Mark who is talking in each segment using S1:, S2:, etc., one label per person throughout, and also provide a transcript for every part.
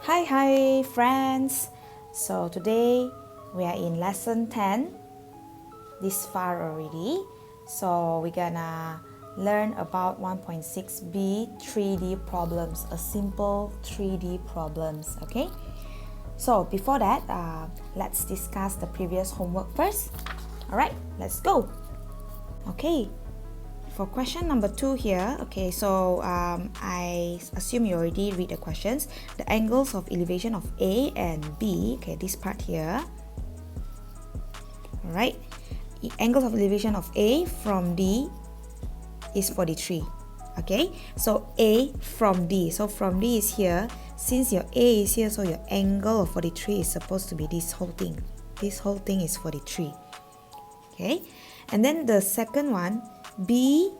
S1: Hi friends! So today we are in lesson 10, this far already. So we're gonna learn about 1.6b 3D problems, a simple 3D problems, okay? So before that, let's discuss the previous homework first. Alright, let's go! Okay, for question number 2 here, okay, so I assume you already read the questions. The angles of elevation of A and B, okay, this part here. Alright, angles of elevation of A from D is 43. Okay, so A from D, so from D is here. Since your A is here, so your angle of 43 is supposed to be this whole thing. This whole thing is 43. Okay, and then the second one, B,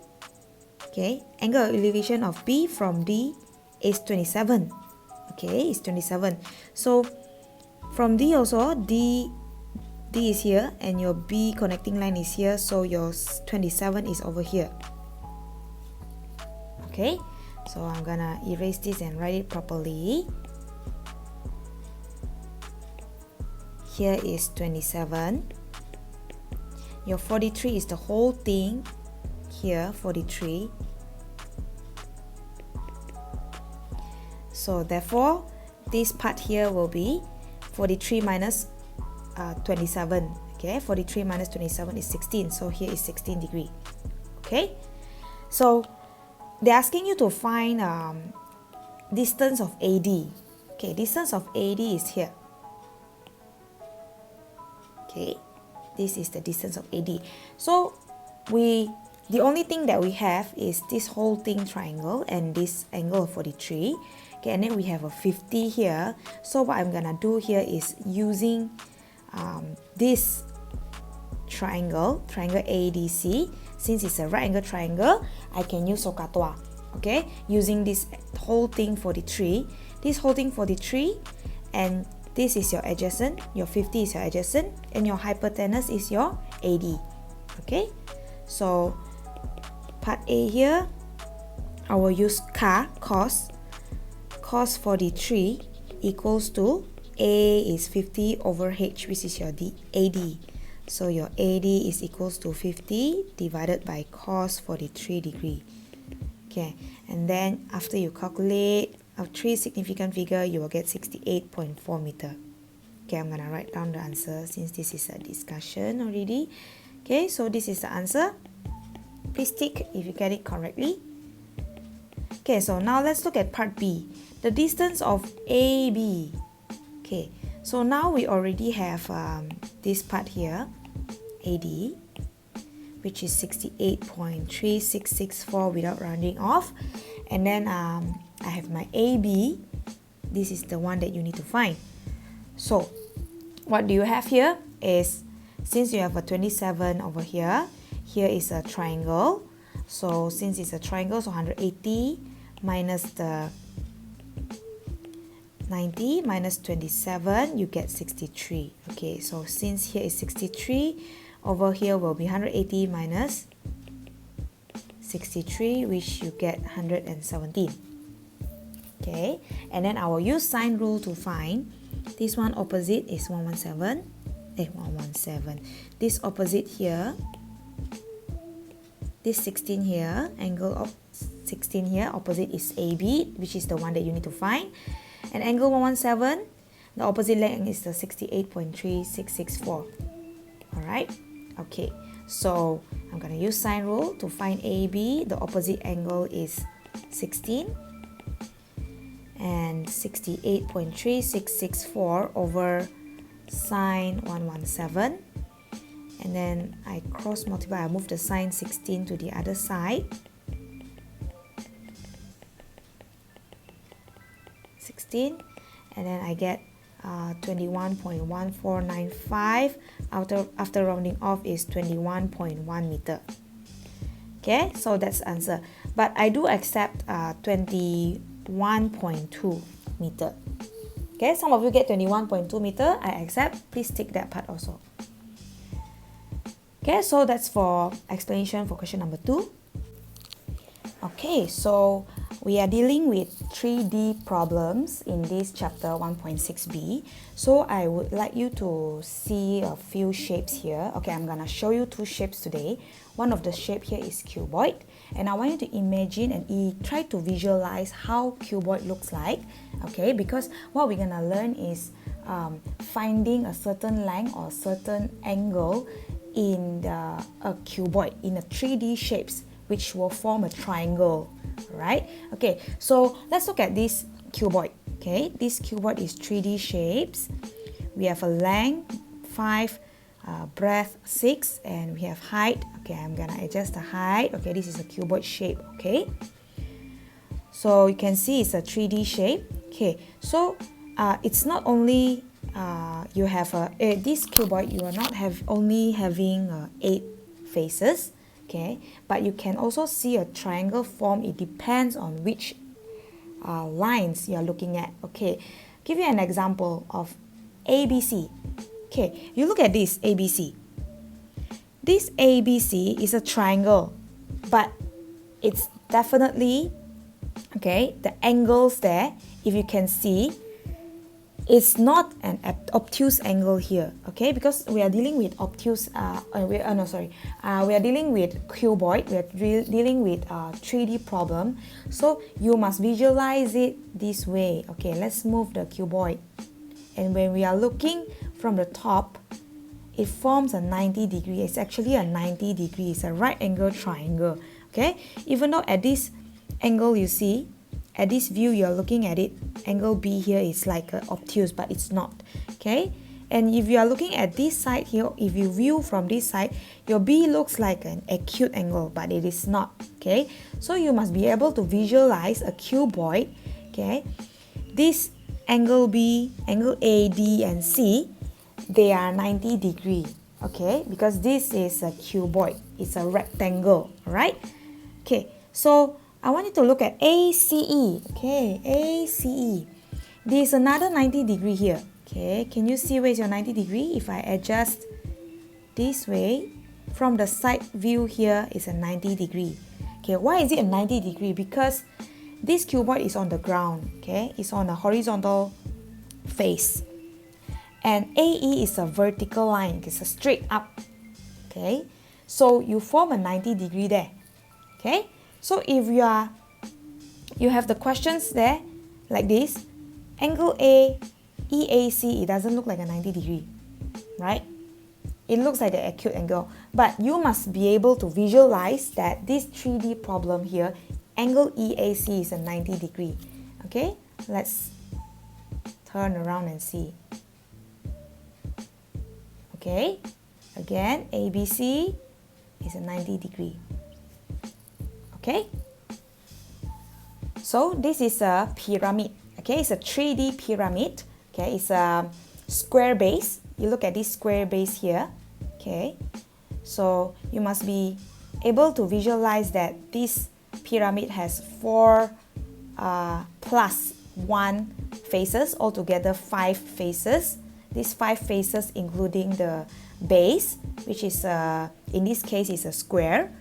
S1: okay, angle of elevation of B from D is 27. Okay, it's 27. So from D also, D is here and your B connecting line is here, so your 27 is over here. Okay, so I'm gonna erase this and write it properly. Here is 27. Your 43 is the whole thing. Here, 43. So therefore, this part here will be 43 minus 27. Okay, 43 minus 27 is 16. So here is 16 degree. Okay, so they're asking you to find distance of AD. Okay, distance of AD is here. Okay, this is the distance of AD. So the only thing that we have is this whole thing triangle and this angle of 43. Okay, and then we have a 50 here. So what I'm gonna do here is using this triangle ADC. Since it's a right angle triangle, I can use SOHCAHTOA. Okay, using this whole thing 43. This whole thing 43, and this is your adjacent, your 50 is your adjacent, and your hypotenuse is your AD. Okay, so part A here, I will use cos 43 equals to A is 50 over H, which is your AD. So your AD is equals to 50 divided by cos 43 degree. Okay, and then after you calculate of 3 significant figure, you will get 68.4 meter. Okay, I'm gonna write down the answer since this is a discussion already. Okay, so this is the answer. Please tick if you get it correctly. Okay, so now let's look at part B. The distance of AB. Okay, so now we already have this part here, AD, which is 68.3664 without rounding off. And then I have my AB. This is the one that you need to find. So what do you have here is, since you have a 27 over here, here is a triangle. So since it's a triangle, so 180 minus the 90 minus 27, you get 63. Okay, so since here is 63, over here will be 180 minus 63, which you get 117. Okay, and then I will use sine rule to find. This one opposite is 117. This opposite here, this 16 here, angle of 16 here, opposite is AB, which is the one that you need to find. And angle 117, the opposite length is the 68.3664. Alright, okay, so I'm going to use sine rule to find AB. The opposite angle is 16. And 68.3664 over sine 117. And then I cross multiply, I move the sine 16 to the other side. 16, and then I get 21.1495. After rounding off is 21.1 meter. Okay, so that's the answer. But I do accept 21.2 meter. Okay, some of you get 21.2 meter. I accept. Please take that part also. Okay, so that's for explanation for question number 2. Okay, so we are dealing with 3D problems in this chapter 1.6b. So I would like you to see a few shapes here. Okay, I'm gonna show you two shapes today. One of the shape here is cuboid, and I want you to imagine and try to visualize how cuboid looks like. Okay, because what we're gonna learn is finding a certain length or certain angle in a cuboid, in a 3D shapes, which will form a triangle, right? Okay, so let's look at this cuboid. Okay, this cuboid is 3D shapes. We have a length 5, breadth 6, and we have height. Okay, I'm gonna adjust the height. Okay, this is a cuboid shape. Okay, so you can see it's a 3D shape. Okay, so it's not only you have this cuboid, you are not only having 8 faces, okay, but you can also see a triangle form. It depends on which lines you are looking at. Okay, give you an example of ABC. Okay, you look at this ABC. This ABC is a triangle, but it's definitely, okay, the angles there, if you can see, it's not an obtuse angle here, okay, because we are dealing with obtuse, we are dealing with cuboid, we are dealing with 3D problem, so you must visualize it this way. Okay, let's move the cuboid, and when we are looking from the top, it forms a 90 degree. It's actually a 90 degree. It's a right angle triangle. Okay, even though at this angle you see, at this view you're looking at it, angle B here is like obtuse, but it's not. Okay, and if you are looking at this side here, if you view from this side, your B looks like an acute angle, but it is not. Okay, so you must be able to visualize a cuboid. Okay, this angle B, angle A, D, and C, they are 90 degree. Okay, because this is a cuboid, it's a rectangle, right? Okay, so I want you to look at ACE. Okay, ACE. There's another 90 degree here. Okay, can you see where's your 90 degree? If I adjust this way, from the side view here is a 90 degree. Okay, why is it a 90 degree? Because this cuboid is on the ground. Okay, it's on a horizontal face. And AE is a vertical line. It's a straight up. Okay, so you form a 90 degree there. Okay, so if you have the questions there like this, angle A, EAC, it doesn't look like a 90 degree, right? It looks like an acute angle, but you must be able to visualize that this 3D problem here, angle EAC is a 90 degree. Okay, let's turn around and see. Okay, again, ABC is a 90 degree. Okay, so this is a pyramid. Okay, it's a 3D pyramid. Okay, it's a square base. You look at this square base here. Okay, so you must be able to visualize that this pyramid has 4 plus 1 faces, altogether 5 faces. These 5 faces including the base, which is in this case is a square.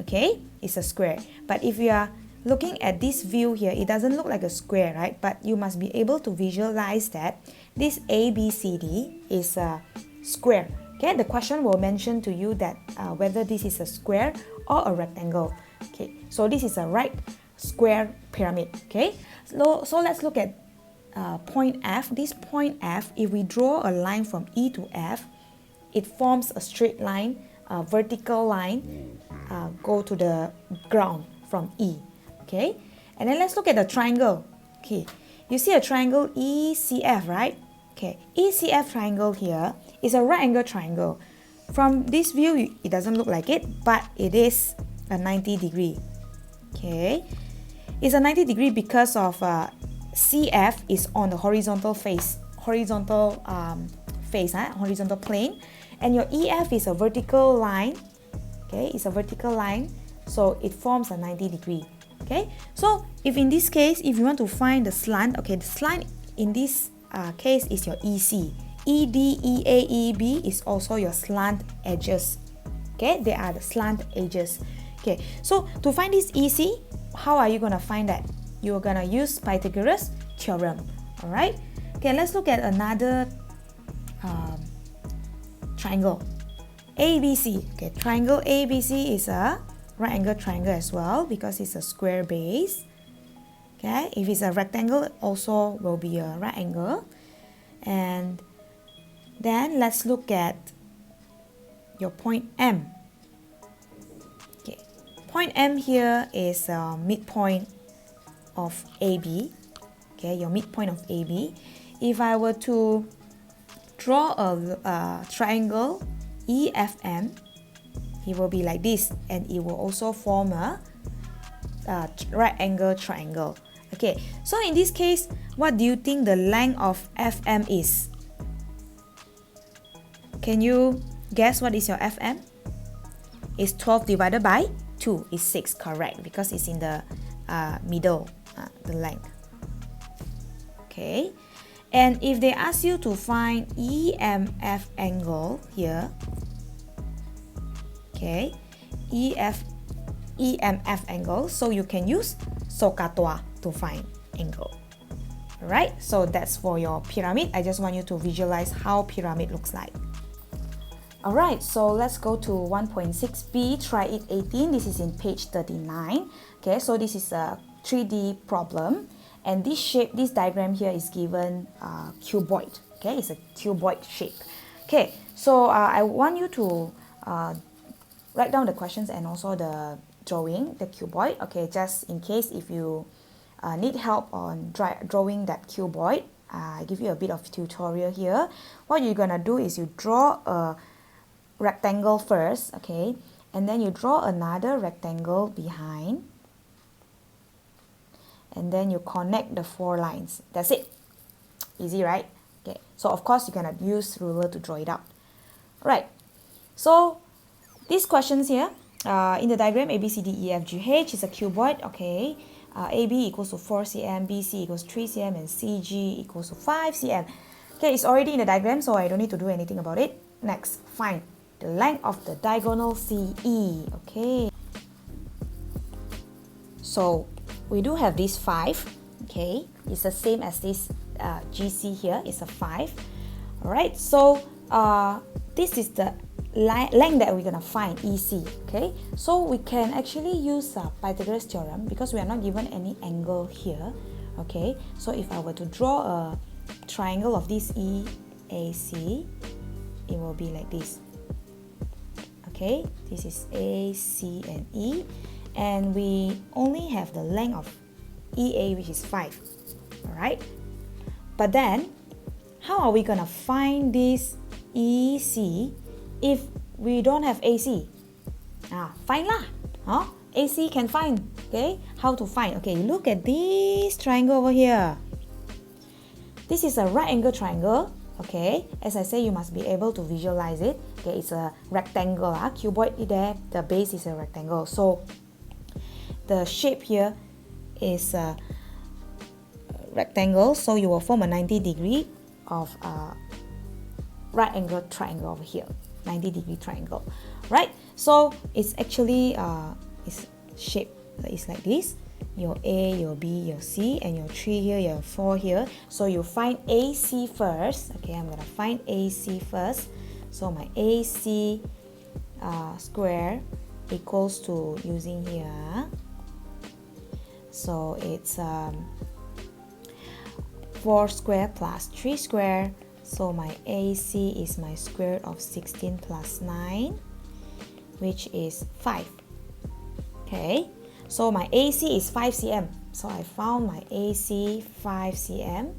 S1: Okay, it's a square. But if you are looking at this view here, it doesn't look like a square, right? But you must be able to visualize that this ABCD is a square. Okay, the question will mention to you that whether this is a square or a rectangle. Okay, so this is a right square pyramid. Okay, so let's look at point F. This point F, if we draw a line from E to F, it forms a straight line, a vertical line, go to the ground from E. Okay, and then let's look at the triangle. Okay, you see a triangle ECF, right? Okay, ECF triangle here is a right angle triangle. From this view, it doesn't look like it, but it is a 90 degree. Okay, it's a 90 degree because of CF is on the horizontal face, horizontal plane, and your EF is a vertical line. Okay, it's a vertical line, so it forms a 90 degree. Okay, so if in this case, if you want to find the slant, okay, the slant in this case is your EC. ED, EA, EB is also your slant edges. Okay, they are the slant edges. Okay, so to find this EC, how are you going to find that? You're going to use Pythagoras theorem. Alright, okay, let's look at another triangle. ABC. Okay, triangle ABC is a right angle triangle as well because it's a square base. Okay, if it's a rectangle, it also will be a right angle. And then let's look at your point M. Okay, point M here is a midpoint of AB. Okay, your midpoint of AB. If I were to draw a triangle EFM, it will be like this, and it will also form a right angle triangle. Okay, so in this case, what do you think the length of FM is? Can you guess what is your FM? It's 12 divided by 2 is 6, correct, because it's in the middle, the length. Okay, and if they ask you to find EMF angle here, okay, EMF angle, so you can use SOHCAHTOA to find angle. Alright, so that's for your pyramid. I just want you to visualize how pyramid looks like. Alright, so let's go to 1.6b, try it 18. This is in page 39. Okay, so this is a 3D problem. And this shape, this diagram here is given cuboid. Okay, it's a cuboid shape. Okay, so I want you to write down the questions and also the drawing, the cuboid. Okay, just in case if you need help on drawing that cuboid, I give you a bit of tutorial here. What you're gonna do is you draw a rectangle first, okay, and then you draw another rectangle behind, and then you connect the 4 lines. That's it. Easy, right? Okay, so of course you're gonna use ruler to draw it out. Right, so these questions here, in the diagram, A, B, C, D, E, F, G, H is a cuboid, okay. AB equals to 4 cm, BC equals 3 cm, and CG equals to 5 cm. Okay, it's already in the diagram, so I don't need to do anything about it. Next, find the length of the diagonal CE, okay. So, we do have this 5, okay. It's the same as this GC here, it's a 5. Alright, so this is the length that we're going to find, EC, okay. So we can actually use Pythagoras theorem because we are not given any angle here, okay. So if I were to draw a triangle of this EAC, it will be like this, okay. This is A, C, and E, and we only have the length of EA, which is 5, alright. But then, how are we going to find this EC if we don't have AC? Find lah. AC can find. Okay, how to find? Okay, look at this triangle over here. This is a right angle triangle. Okay, as I say, you must be able to visualize it. Okay, it's a rectangle. Cuboid there, the base is a rectangle. So the shape here is a rectangle. So you will form a 90 degree of right angle triangle over here. 90-degree triangle, right? So it's actually it's shaped is like this. Your A, your B, your C, and your 3 here, your 4 here. So you find AC first. Okay, I'm gonna find AC first. So my AC square equals to, using here, so it's 4 square plus 3 square. So my AC is my square root of 16 plus 9, which is 5. Okay, so my AC is 5 cm. So I found my AC 5 cm.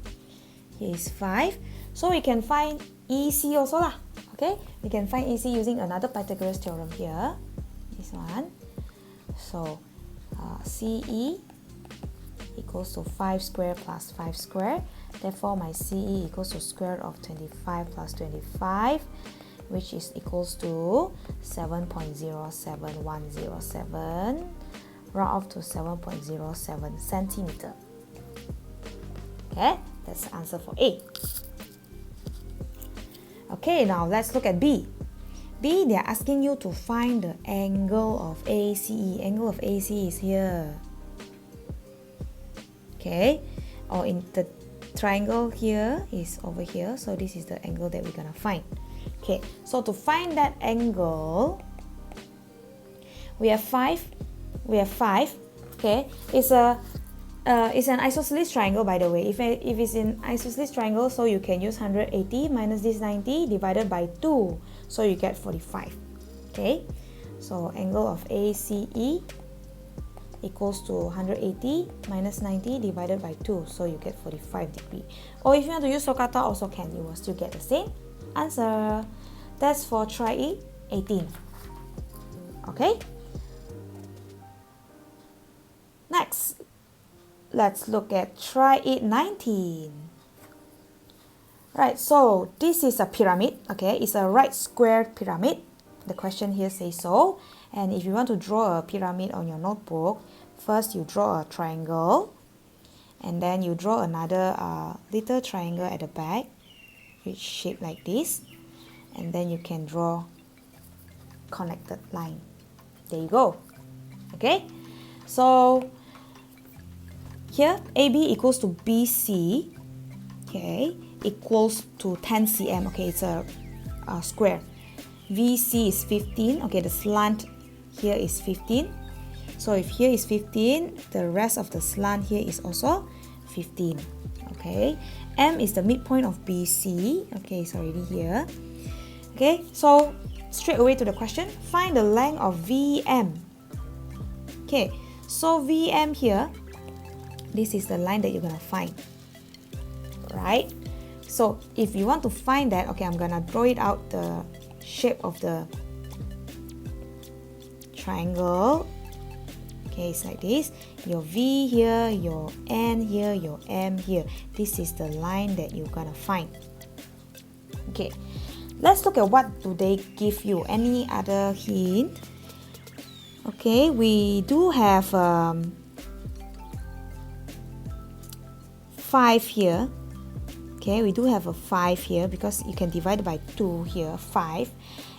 S1: Here is 5. So we can find EC also lah. Okay, we can find EC using another Pythagoras theorem here. This one. So CE equals to 5 square plus 5 square. Therefore, my CE equals to square root of 25 plus 25, which is equals to 7.07107, round off to 7.07 centimeter. Okay, that's the answer for A. Okay, now let's look at B. B, they are asking you to find the angle of ACE. Angle of ACE is here. Okay, or in the triangle here is over here, so this is the angle that we're gonna find. Okay, so to find that angle, we have five. Okay, it's an isosceles triangle, by the way. If it's in isosceles triangle, so you can use 180 minus this 90 divided by 2, so you get 45. Okay, so angle of ACE equals to 180 minus 90 divided by 2, so you get 45 degree. Or if you want to use Sokata, also can, you will still get the same answer. That's for try 18. Okay, next let's look at try 19. Right, so this is a pyramid. Okay, it's a right square pyramid. The question here says so. And if you want to draw a pyramid on your notebook, first you draw a triangle, and then you draw another little triangle at the back, which shaped like this, and then you can draw connected line. There you go. Okay, so here AB equals to BC, okay, equals to 10 cm. Okay, it's a square. VC is 15. Okay, the slant here is 15. So if here is 15, the rest of the slant here is also 15. Okay, M is the midpoint of BC. Okay, it's already here. Okay, so straight away to the question, find the length of VM. Okay, so VM here, this is the line that you're gonna find, right? So if you want to find that, okay, I'm gonna draw it out, the shape of the triangle. Okay, it's like this. Your V here, your N here, your M here. This is the line that you're gonna find. Okay, let's look at what do they give you. Any other hint? Okay, we do have 5 here. Okay, we do have a 5 here because you can divide by 2 here, 5.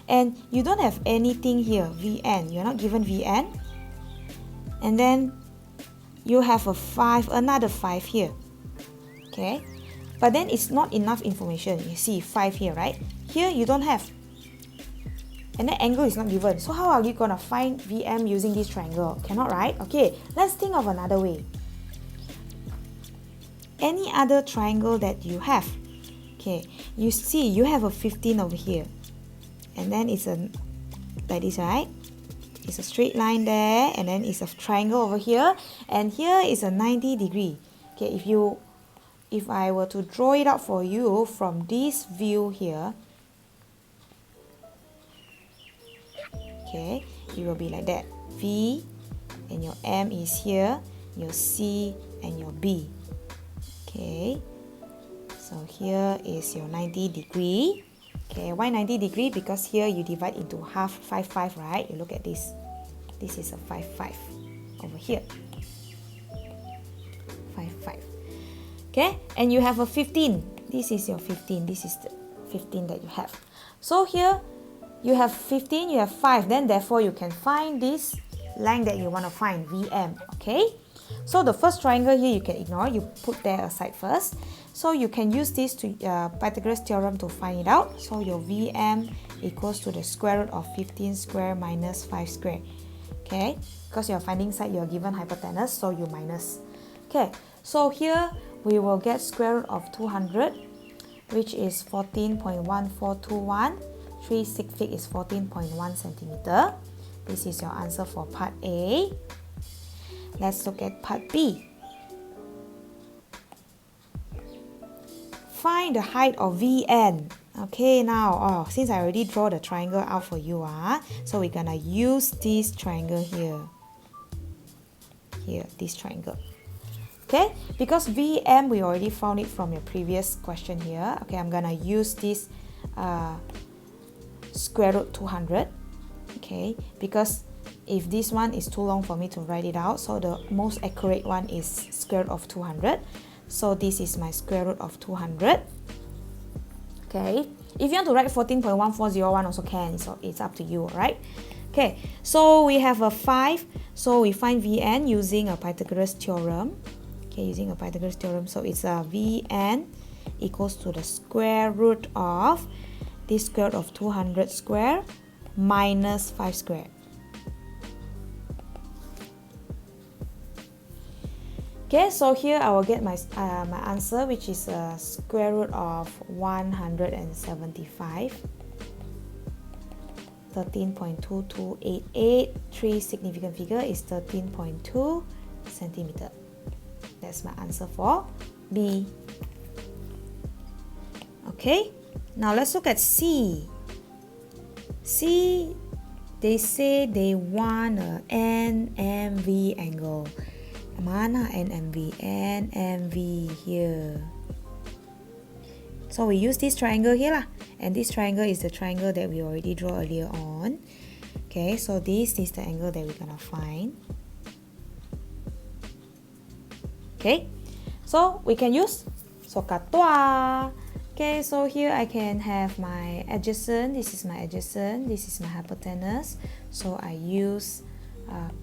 S1: And you don't have anything here, Vn. You're not given Vn. And then you have a 5, another 5 here. Okay, but then it's not enough information. You see 5 here, right? Here you don't have. And the angle is not given. So how are you gonna find Vm using this triangle? Cannot, right? Okay, let's think of another way. Any other triangle that you have. Okay, you see you have a 15 over here. And then it's a like this, right? It's a straight line there, and then it's a triangle over here, and here is a 90 degree. Okay, if I were to draw it out for you from this view here, okay, it will be like that. V and your M is here, your C and your B. Okay, so here is your 90 degree. Okay, why 90 degree? Because here you divide into half, 5, 5, right? You look at this. This is a 5, 5 over here. 5, 5. Okay, and you have a 15. This is your 15. This is the 15 that you have. So here you have 15, you have 5. Then therefore you can find this length that you want to find, VM. Okay, so the first triangle here you can ignore. You put there aside first. So you can use this to Pythagoras theorem to find it out. So your VM equals to the square root of 15 square minus 5 square. Okay, because you're finding side, you're given hypotenuse, so you minus. Okay, so here we will get square root of 200, which is 14.1421. 3 sig fig is 14.1 centimeter. This is your answer for part A. Let's look at part B. Find the height of Vn. Okay, now, since I already draw the triangle out for you, so we're gonna use this triangle here. Here, this triangle. Okay, because Vm, we already found it from your previous question here. Okay, I'm gonna use this square root 200. Okay, because if this one is too long for me to write it out, so the most accurate one is square root of 200. So this is my square root of 200. Okay, If you want to write 14.1401 also can, so it's up to you, right? Okay, so we have a 5, so we find Vn using a Pythagoras theorem. Okay, using a Pythagoras theorem, so it's a Vn equals to the square root of this square root of 200 square minus 5 square. Okay, so here I will get my answer, which is a square root of 175. 13.2288. 3 significant figure is 13.2 centimeter. That's my answer for B. Okay, now let's look at C. C, they say they want a NMV angle. Mana NMV? NMV here. So we use this triangle here lah. And this triangle is the triangle that we already draw earlier on. Okay, so this is the angle that we're gonna find. Okay, so we can use sokatua. Okay, so here I can have my adjacent. This is my adjacent. This is my hypotenuse. So I use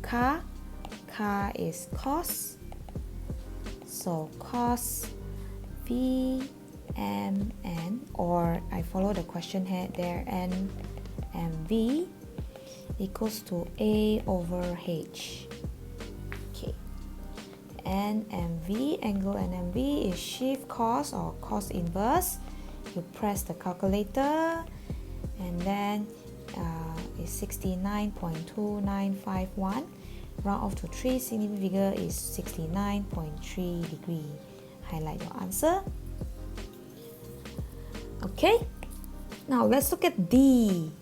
S1: ka. Ka is cos. So cos V M N, or I follow the question head there, N M V equals to A over H. Okay, NMV, angle NMV is shift cos or cos inverse. You press the calculator and then it's 69.2951. Round off to 3, significant figure is 69.3 degree. Highlight your answer. Okay, now let's look at D.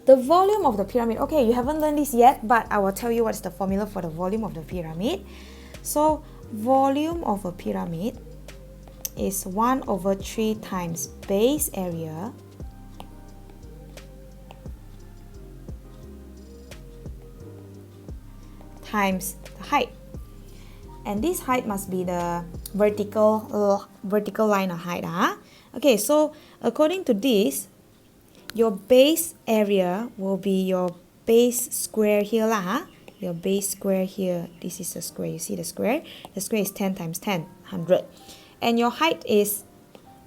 S1: The volume of the pyramid. Okay, you haven't learned this yet, but I will tell you what's the formula for the volume of the pyramid. So, volume of a pyramid is 1 over 3 times base area times the height. And this height must be the vertical line of height. Okay, so according to this, your base area will be your base square here lah. Your base square here. This is the square. You see the square? The square is 10 times 10, 100. And your height is,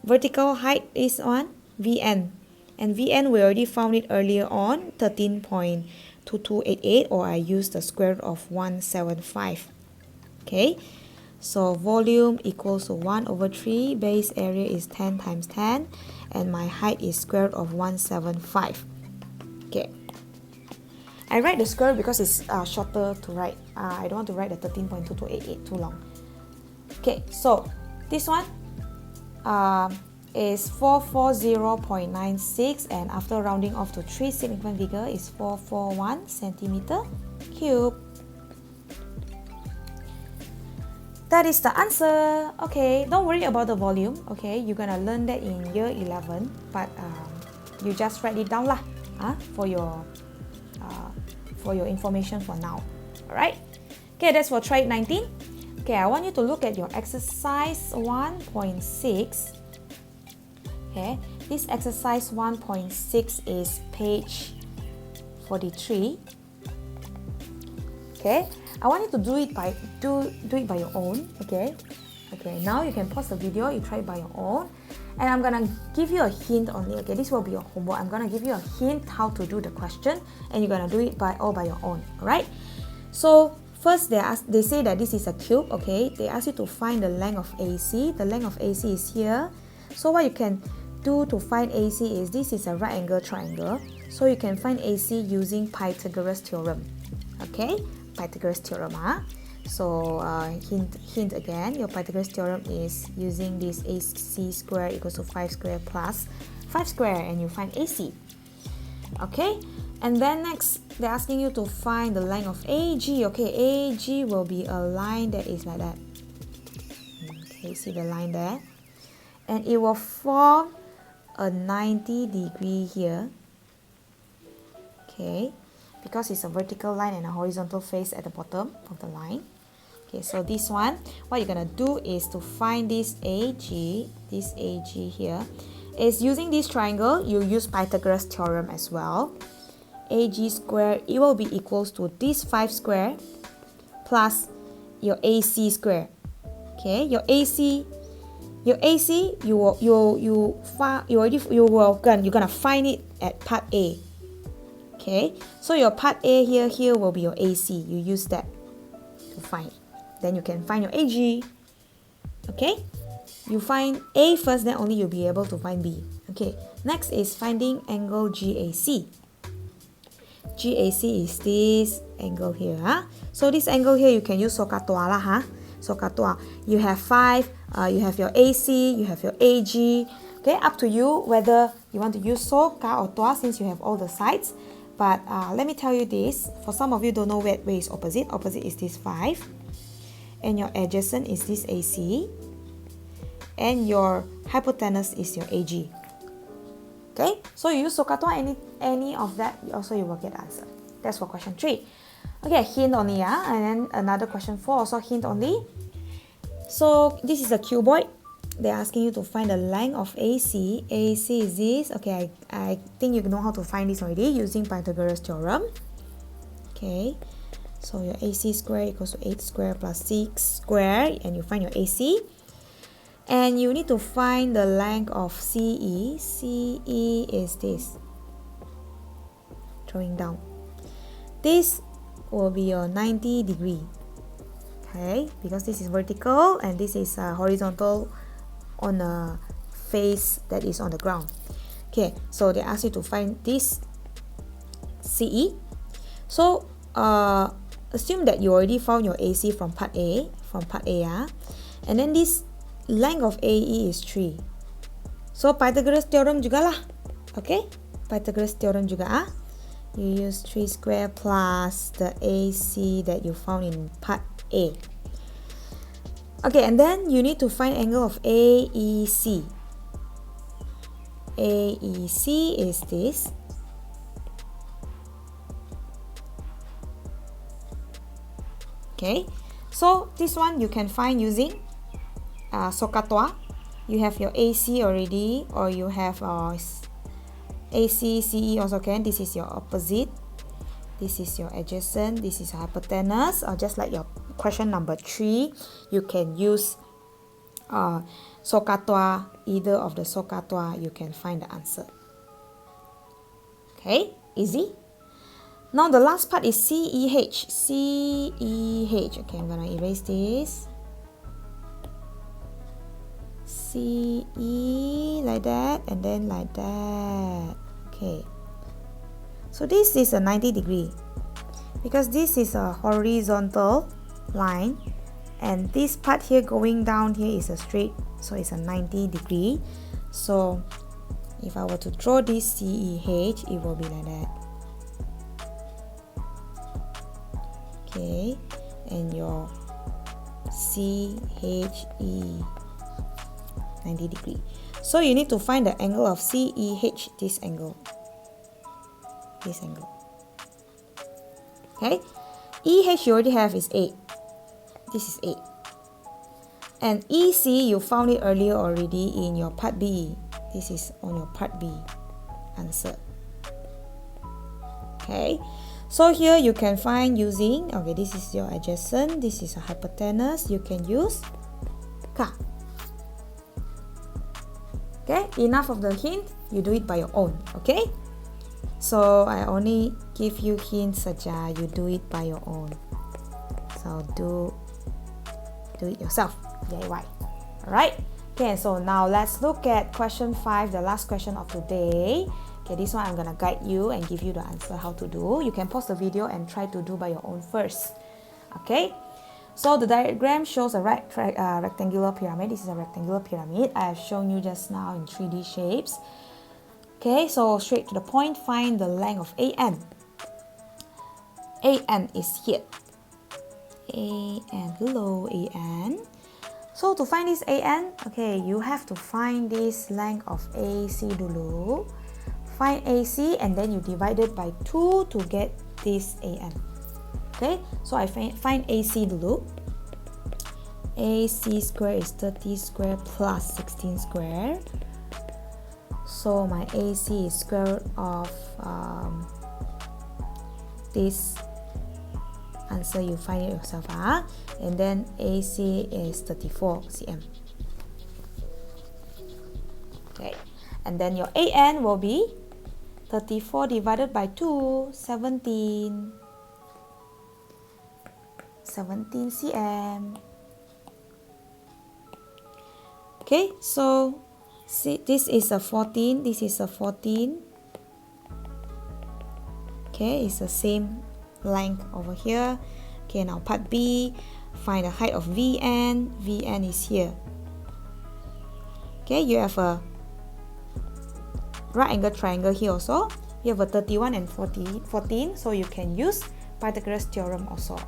S1: vertical height is on Vn. And Vn, we already found it earlier on, 13.2288, or I used the square root of 175. Okay, so volume equals to 1 over 3, base area is 10 times 10, and my height is square root of 175. Okay, I write the square root because it's shorter to write. I don't want to write the 13.2288 too long. Okay, so this one is 440.96, and after rounding off to 3 significant figure is 441 centimeter cube. That is the answer. Okay, don't worry about the volume. Okay, you're gonna learn that in year 11, but you just write it down lah, for your information for now. Alright. Okay, that's for try 19. Okay, I want you to look at your exercise 1.6. Okay, this exercise 1.6 is page 43. Okay, I want you to do it by your own. Okay, now you can pause the video, you try it by your own, and I'm gonna give you a hint only. Okay, this will be your homework. I'm gonna give you a hint how to do the question, and you're gonna do it all by your own. Alright, so first they say that this is a cube. Okay, they ask you to find the length of AC. The length of AC is here. So what you can do to find AC is, this is a right angle triangle, so you can find AC using Pythagoras theorem. Okay, Pythagoras theorem. So hint again, your Pythagoras theorem is using this AC square equals to 5 square plus 5 square, and you find AC. Okay, and then next they're asking you to find the length of AG. Okay, AG will be a line that is like that. Okay, see the line there, and it will form a 90 degree here. Okay, because it's a vertical line and a horizontal face at the bottom of the line. Okay, so this one, what you're gonna do is to find this AG here, is using this triangle, you use Pythagoras theorem as well. AG square, it will be equals to this 5 square plus your AC square. Okay, you're gonna find it at part A. Okay, so your part A here will be your AC. You use that to find. Then you can find your AG. Okay, you find A first, then only you'll be able to find B. Okay, next is finding angle GAC. GAC is this angle here. So this angle here, you can use SOHCAHTOA lah. SOHCAHTOA. You have 5, you have your AC, you have your AG. Okay, up to you whether you want to use SOHCAH or TOA since you have all the sides. But let me tell you this, for some of you don't know where is opposite. Opposite is this 5. And your adjacent is this AC. And your hypotenuse is your AG. Okay, so you use SOHCAHTOA, any of that, also you will get answer. That's for question 3. Okay, hint only, and then another question 4, also hint only. So this is a cuboid. They're asking you to find the length of AC. AC is this. Okay, I think you know how to find this already using Pythagoras theorem. Okay, so your AC square equals to 8 square plus 6 square, and you find your AC. And you need to find the length of CE. CE is this. Drawing down. This will be your 90 degree. Okay, because this is vertical and this is horizontal on a face that is on the ground. Okay, so they ask you to find this CE. So assume that you already found your AC from part A, and then this length of AE is 3. So Pythagoras theorem juga lah. Okay, Pythagoras theorem juga you use 3 square plus the AC that you found in part A. Okay, and then you need to find angle of AEC. AEC is this. Okay, so this one you can find using SOHCAHTOA. You have your AC already, or you have AC, CE also can. This is your opposite. This is your adjacent. This is your hypotenuse. Or just like your question number 3, you can use SOHCAHTOA. Either of the SOHCAHTOA, you can find the answer. Okay, easy. Now the last part is CEH. CEH. Okay, I'm gonna erase this. CE like that, and then like that. Okay, so this is a 90 degree because this is a horizontal line, and this part here going down here is a straight, so it's a 90 degree. So if I were to draw this CEH, it will be like that. Okay, and your CHE 90 degree. So you need to find the angle of CEH, this angle. This angle. Okay, EH you already have is 8. This is 8. And EC you found it earlier already in your part B. This is on your part B answer. Okay, so here you can find using, okay, this is your adjacent, this is a hypotenuse, you can use K. Okay, enough of the hint, you do it by your own. Okay, so I only give you hints saja, you do it by your own. So do it yourself, DIY. Alright, okay, so now let's look at question 5, the last question of today. Okay, this one I'm gonna guide you and give you the answer how to do. You can pause the video and try to do by your own first. Okay, so the diagram shows a rectangular pyramid. This is a rectangular pyramid. I have shown you just now in 3D shapes. Okay, so straight to the point, find the length of AN. AN is here. AN, hello AN. So to find this AN, okay, you have to find this length of AC dulu. Find AC and then you divide it by 2 to get this AN. Okay, so I find AC dulu. AC square is 30 square plus 16 square. So my AC is square root of this answer, you find it yourself, and then AC is 34 cm. Okay, and then your AN will be 34 divided by 2, 17 cm. Okay, so see, this is a 14, this is a 14. Okay, it's the same length over here. Okay, now part B, find the height of VN. VN is here. Okay, you have a right angle triangle here also. You have a 31 and 14, so you can use Pythagoras theorem also.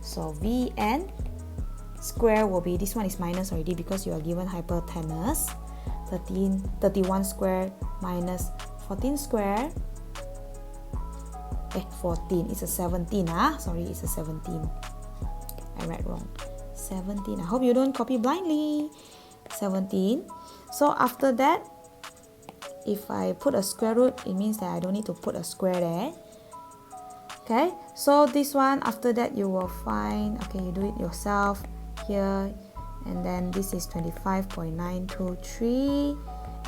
S1: So VN square will be, this one is minus already because you are given hypotenuse. 31 square minus 14 square. 14, it's a 17, sorry, it's a 17. I read wrong. 17, I hope you don't copy blindly. 17. So after that, if I put a square root, it means that I don't need to put a square there. Okay, so this one, after that you will find, okay, you do it yourself here, and then this is 25.923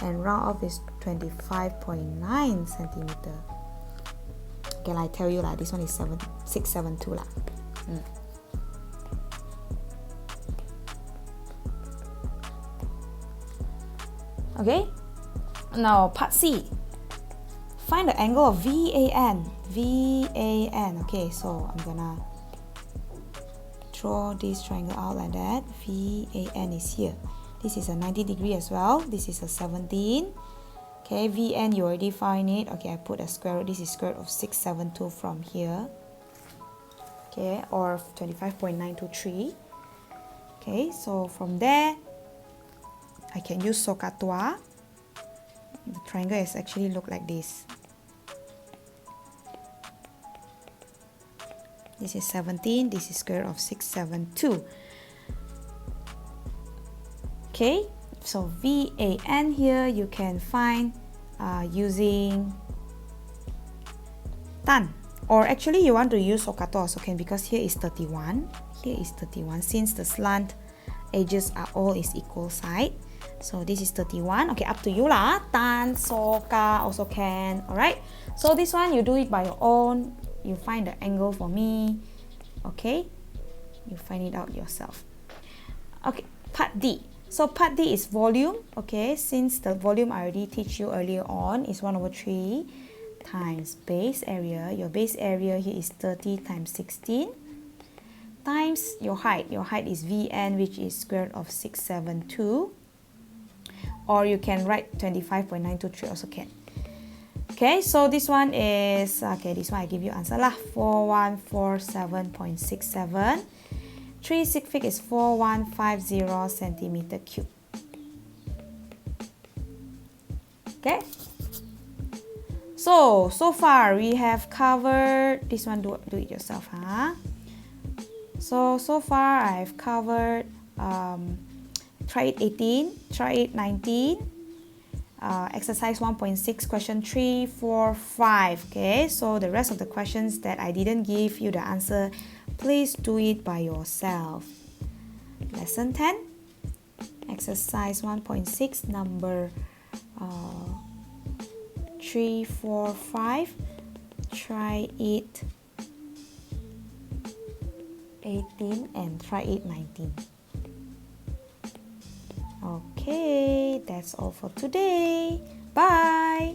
S1: and round off is 25.9 centimeter. Okay, I tell you this one is 672 . Okay, now part C. Find the angle of VAN. VAN. Okay, so I'm gonna draw this triangle out like that. VAN is here. This is a 90 degree as well. This is a 17. Okay, VN, you already find it. Okay, I put a square root. This is square root of 672 from here. Okay, or 25.923. Okay, so from there, I can use SOHCAHTOA. The triangle is actually look like this. This is 17. This is square root of 672. Okay, so VAN here you can find using tan, or actually you want to use SOHCAHTOA also can, because here is 31. Here is 31 since the slant edges are all is equal side. So this is 31. Okay, up to you lah. Tan, SOHCAH also can. Alright. So this one you do it by your own. You find the angle for me. Okay. You find it out yourself. Okay, part D. So part D is volume. Okay, since the volume I already teach you earlier on is 1/3 times base area. Your base area here is 30 times 16 times your height. Your height is VN, which is square root of 672. Or you can write 25.923 also can. Okay, so this one is, okay, this one I give you answer lah. 4147.67. 3 sig fig is 4150 centimeter cube. Okay. So far we have covered, this one do it yourself, So far I've covered try it 18, try it 19, exercise 1.6, question 3, 4, 5. Okay, so the rest of the questions that I didn't give you the answer, please do it by yourself. Lesson 10, exercise 1.6, number 3, 4, 5. Try it 18 and try it 19. Okay, that's all for today. Bye.